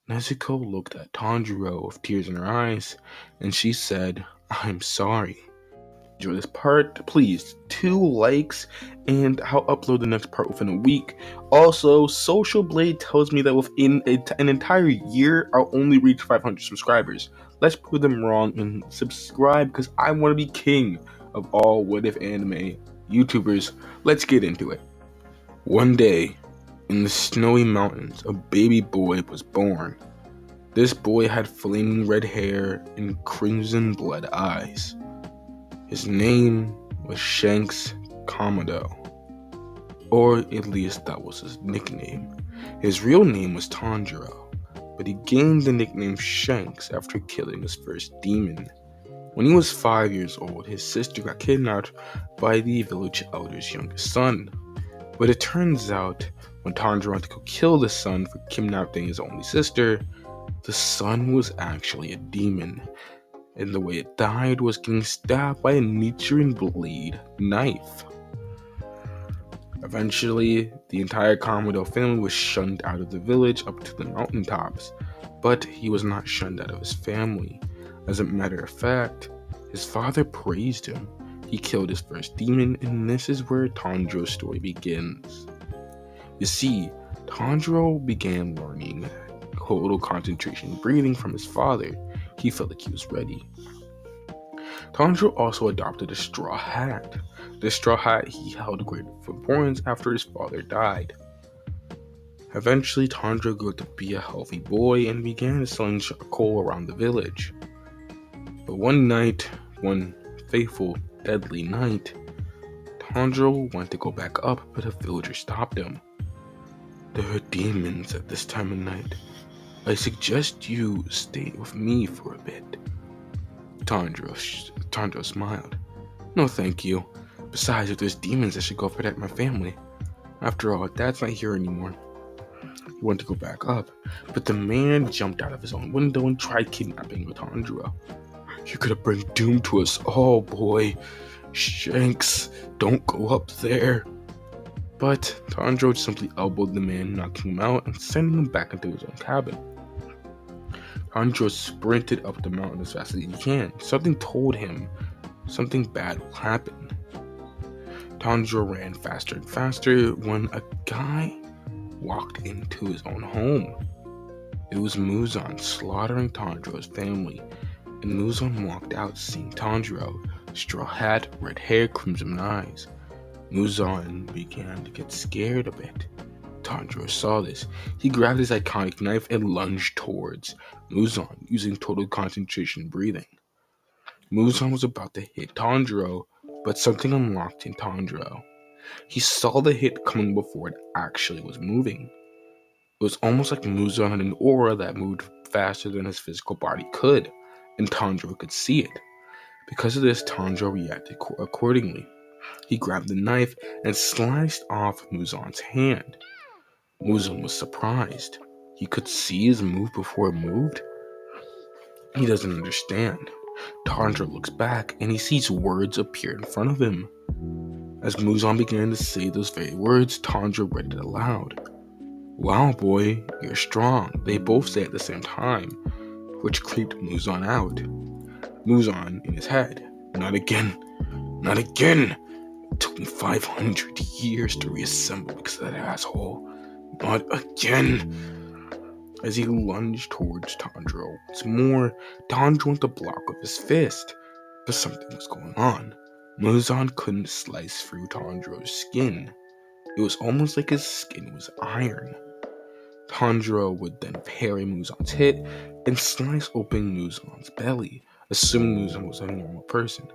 Nezuko looked at Tanjiro with tears in her eyes, and she said, "I'm sorry." Enjoy this part, please 2 likes, and I'll upload the next part within a week. Also, Social Blade tells me that within an entire year I'll only reach 500 subscribers. Let's prove them wrong and subscribe, because I want to be king of all what if anime YouTubers. Let's get into it. One day, in the snowy mountains, a baby boy was born. This boy had flaming red hair and crimson blood eyes. His name was Shanks Komodo, or at least that was his nickname. His real name was Tanjiro, but he gained the nickname Shanks after killing his first demon. When he was 5 years old, his sister got kidnapped by the village elder's youngest son. But it turns out, when Tanjiro went to go kill the son for kidnapping his only sister, the son was actually a demon, and the way it died was getting stabbed by a Nichiren blade knife. Eventually, the entire Komodo family was shunned out of the village up to the mountaintops, but he was not shunned out of his family. As a matter of fact, his father praised him. He killed his first demon, and this is where Tanjiro's story begins. You see, Tanjiro began learning total concentration breathing from his father. He felt like he was ready. Tanjiro also adopted a straw hat. This straw hat he held great importance after his father died. Eventually, Tanjiro grew to be a healthy boy and began selling charcoal around the village. But one night, one fateful, deadly night, Tanjiro wanted to go back up, but a villager stopped him. "There are demons at this time of night. I suggest you stay with me for a bit." Tanjiro smiled. "No, thank you. Besides, if there's demons, I should go protect my family. After all, Dad's not here anymore." He wanted to go back up, but the man jumped out of his own window and tried kidnapping Tanjiro. "You're gonna bring doom to us all, boy. Shanks, don't go up there." But Tanjiro simply elbowed the man, knocking him out and sending him back into his own cabin. Tanjiro sprinted up the mountain as fast as he can. Something told him something bad will happen. Tanjiro ran faster and faster when a guy walked into his own home. It was Muzan slaughtering Tanjiro's family, and Muzan walked out seeing Tanjiro, straw hat, red hair, crimson eyes. Muzan began to get scared a bit. Tanjiro saw this. He grabbed his iconic knife and lunged towards Muzan using total concentration breathing. Muzan was about to hit Tanjiro, but something unlocked in Tanjiro. He saw the hit coming before it actually was moving. It was almost like Muzan had an aura that moved faster than his physical body could, and Tanjiro could see it. Because of this, Tanjiro reacted accordingly. He grabbed the knife and sliced off Muzan's hand. Muzan was surprised. He could see his move before it moved. He doesn't understand. Tanjiro looks back and he sees words appear in front of him. As Muzan began to say those very words, Tanjiro read it aloud. "Wow, boy, you're strong," they both say at the same time, which creeped Muzan out. Muzan in his head, "Not again, not again. It took me 500 years to reassemble because of that asshole. Not again." As he lunged towards Tanjiro once more, Tanjiro went to block with his fist, but something was going on. Muzan couldn't slice through Tanjiro's skin. It was almost like his skin was iron. Tanjiro would then parry Muzan's hit and slice open Muzan's belly, assuming Muzan was a normal person.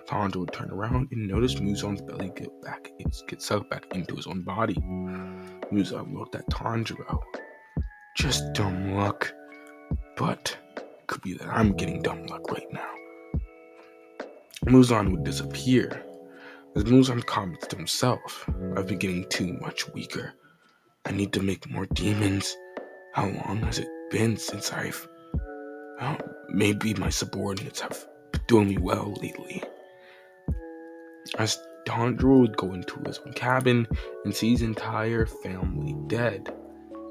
Tanjiro would turn around and notice Muzan's belly get sucked back into his own body. Muzan looked at Tanjiro. "Just dumb luck. But it could be that I'm getting dumb luck right now." Muzan would disappear. As Muzan commented to himself, "I've been getting too much weaker. I need to make more demons. How long has it been since maybe my subordinates have been doing me well lately." As Tanjiro would go into his own cabin and see his entire family dead,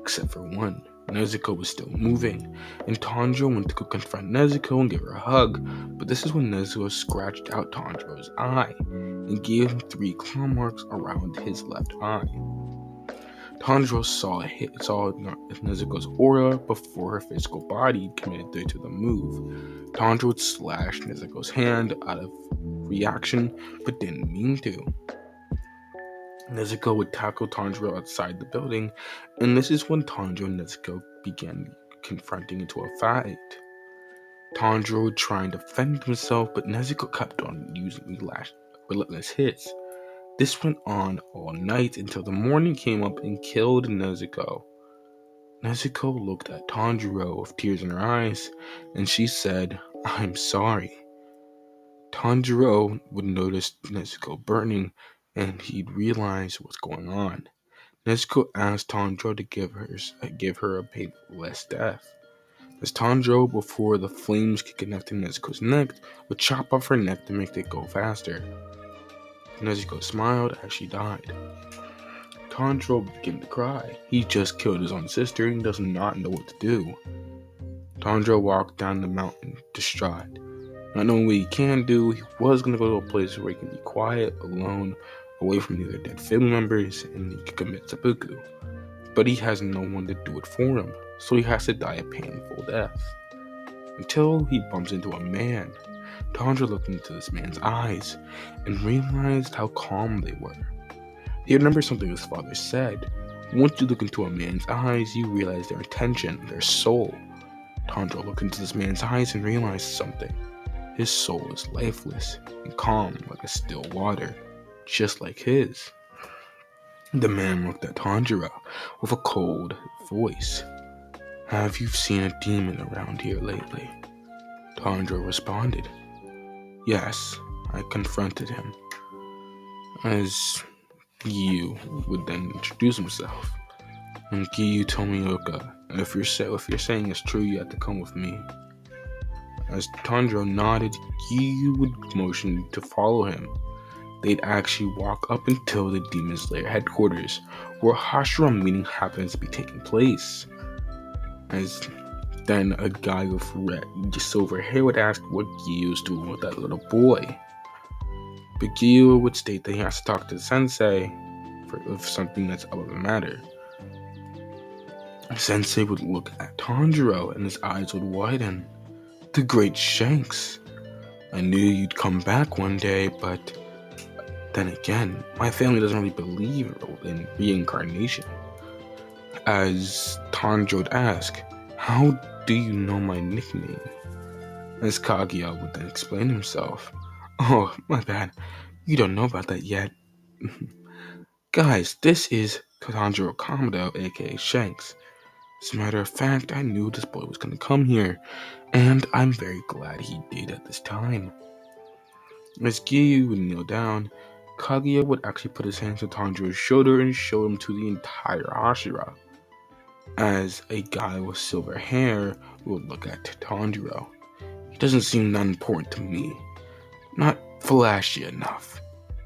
except for one. Nezuko was still moving, and Tanjiro went to go confront Nezuko and give her a hug, but this is when Nezuko scratched out Tanjiro's eye and gave him 3 claw marks around his left eye. Tanjiro saw Nezuko's aura before her physical body committed to the move. Tanjiro would slash Nezuko's hand out of reaction, but didn't mean to. Nezuko would tackle Tanjiro outside the building, and this is when Tanjiro and Nezuko began confronting into a fight. Tanjiro would try and defend himself, but Nezuko kept on using relentless hits. This went on all night until the morning came up and killed Nezuko. Nezuko looked at Tanjiro with tears in her eyes, and she said, "I'm sorry." Tanjiro would notice Nezuko burning, and he'd realize what's going on. Nezuko asked Tanjiro to give her a painless death. As Tanjiro, before the flames could connect to Nezuko's neck, would chop off her neck to make it go faster. Nezuko smiled as she died. Tanjiro began to cry. He just killed his own sister and does not know what to do. Tanjiro walked down the mountain, distraught. Not knowing what he can do, he was going to go to a place where he can be quiet, alone, away from the other dead family members, and he could commit seppuku. But he has no one to do it for him, so he has to die a painful death. Until he bumps into a man. Tanjiro looked into this man's eyes and realized how calm they were. He remembered something his father said. Once you look into a man's eyes, you realize their intention, their soul. Tanjiro looked into this man's eyes and realized something. His soul is lifeless and calm like a still water, just like his. The man looked at Tanjiro with a cold voice. "Have you seen a demon around here lately?" Tanjiro responded. "Yes, I confronted him." As Giyu would then introduce himself. "And Giyu Tomioka, if you're saying it's true, you have to come with me." As Tanjiro nodded, Giyu would motion to follow him. They'd actually walk up until the Demon Slayer headquarters, where a Hashira meeting happens to be taking place. As then a guy with silver hair would ask what Giyu was doing with that little boy. But Giyu would state that he has to talk to the sensei for something that's above the matter. Sensei would look at Tanjiro and his eyes would widen. "The great Shanks. I knew you'd come back one day, but then again, my family doesn't really believe in reincarnation." As Tanjiro would ask, "How do you know my nickname?" As Kaguya would then explain himself. "Oh, my bad. You don't know about that yet." "Guys, this is Tanjiro Kamado, aka Shanks. As a matter of fact, I knew this boy was going to come here, and I'm very glad he did at this time." As Giyu would kneel down, Kaguya would actually put his hands on Tanjiro's shoulder and show him to the entire Hashira. As a guy with silver hair would look at Tanjiro. "He doesn't seem that important to me. Not flashy enough.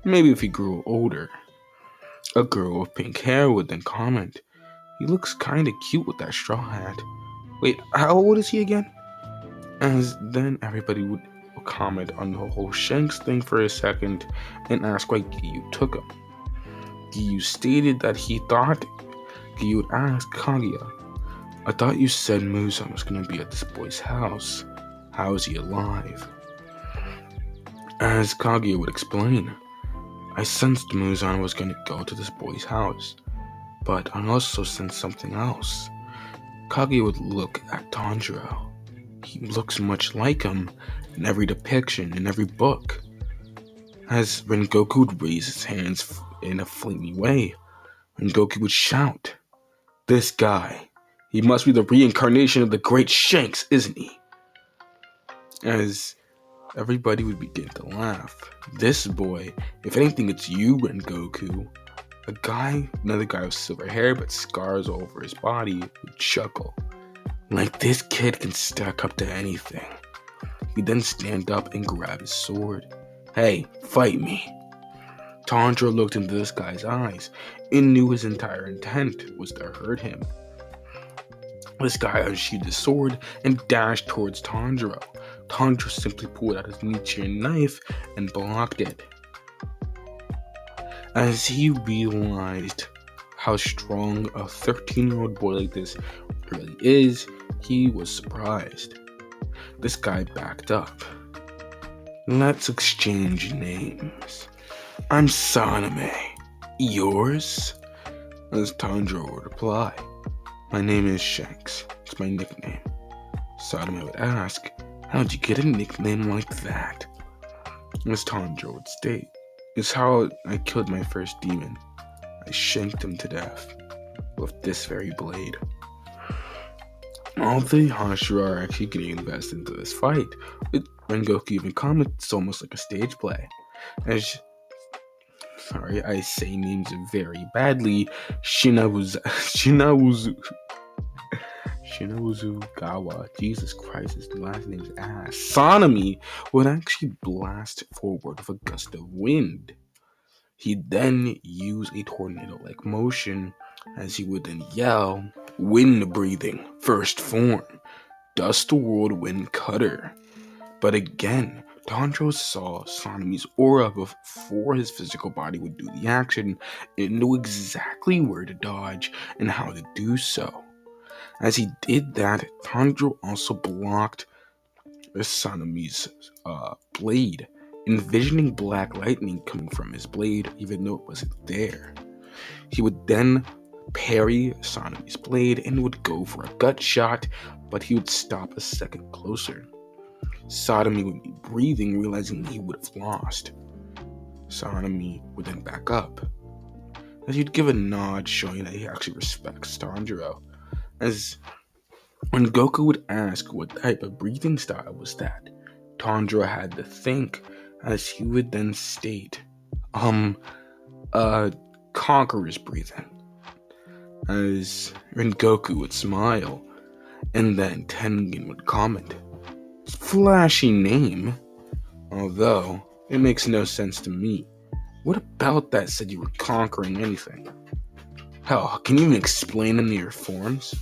Maybe if he grew older." A girl with pink hair would then comment, "He looks kinda cute with that straw hat. Wait, how old is he again?" As then everybody would comment on the whole Shanks thing for a second and ask why Giyu took him. Giyu stated that Giyu would ask Kaguya, "I thought you said Muzan was going to be at this boy's house. How is he alive?" As Kaguya would explain, "I sensed Muzan was going to go to this boy's house, but I also sensed something else." Kaguya would look at Tanjiro. He looks much like him in every depiction, in every book. As Rengoku would raise his hands in a flamey way, Rengoku would shout, "This guy, he must be the reincarnation of the great Shanks, isn't he?" As everybody would begin to laugh. "This boy, if anything, it's you, Rengoku." Another guy with silver hair but scars all over his body would chuckle. "Like this kid can stack up to anything." He'd then stand up and grab his sword. "Hey, fight me." Tanjiro looked into this guy's eyes and knew his entire intent was to hurt him. This guy unsheathed his sword and dashed towards Tanjiro. Tanjiro simply pulled out his Nietzschean knife and blocked it. As he realized how strong a 13-year-old boy like this really is, he was surprised. This guy backed up. Let's exchange names. I'm Saname. Yours? As Tanjiro would reply, my name is Shanks. It's my nickname. Saname would ask, how'd you get a nickname like that? As Tanjiro would state, it's how I killed my first demon. I shanked him to death with this very blade. All the Hashira are actually getting invested into this fight, with Rengoku even comments it's almost like a stage play. I say names very badly. Shinazugawa, Jesus Christ, his last name's ass. Sanami would actually blast forward with a gust of wind. He'd then use a tornado-like motion as he would then yell, wind breathing, first form, dust whirlwind cutter. But again, Tanjiro saw Sanami's aura before his physical body would do the action and knew exactly where to dodge and how to do so. As he did that, Tanjiro also blocked Sanami's blade, envisioning black lightning coming from his blade even though it wasn't there. He would then parry Sanami's blade and would go for a gut shot, but he would stop a second closer. Sanami would be breathing, realizing he would have lost. Sanami would then back up, as he'd give a nod showing that he actually respects Tanjiro. As when Goku would ask what type of breathing style was that, Tanjiro had to think, as he would then state, conqueror's breathing. As Rengoku would smile, and then Tengen would comment, flashy name, although it makes no sense to me. What about that said you were conquering anything? Hell, can you even explain any of your forms?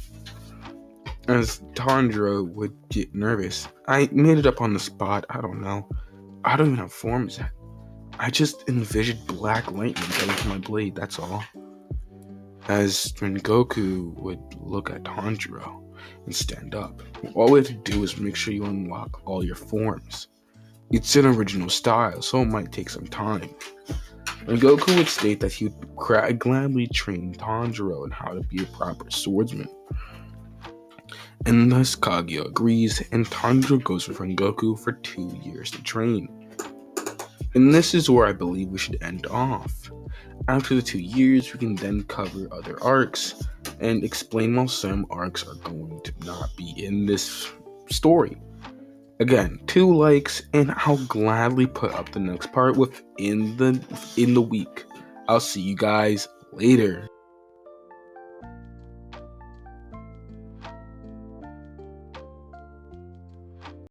As Tanjiro would get nervous, I made it up on the spot, I don't know. I don't even have forms yet. I just envisioned black lightning going from my blade, that's all. As Rengoku would look at Tanjiro and stand up, all we have to do is make sure you unlock all your forms. It's an original style, so it might take some time. Rengoku would state that he would gladly train Tanjiro on how to be a proper swordsman. And thus Kaguya agrees, and Tanjiro goes with Rengoku for 2 years to train. And this is where I believe we should end off. After the 2 years, we can then cover other arcs and explain why some arcs are going to not be in this story. Again, 2 likes, and I'll gladly put up the next part within the week. I'll see you guys later.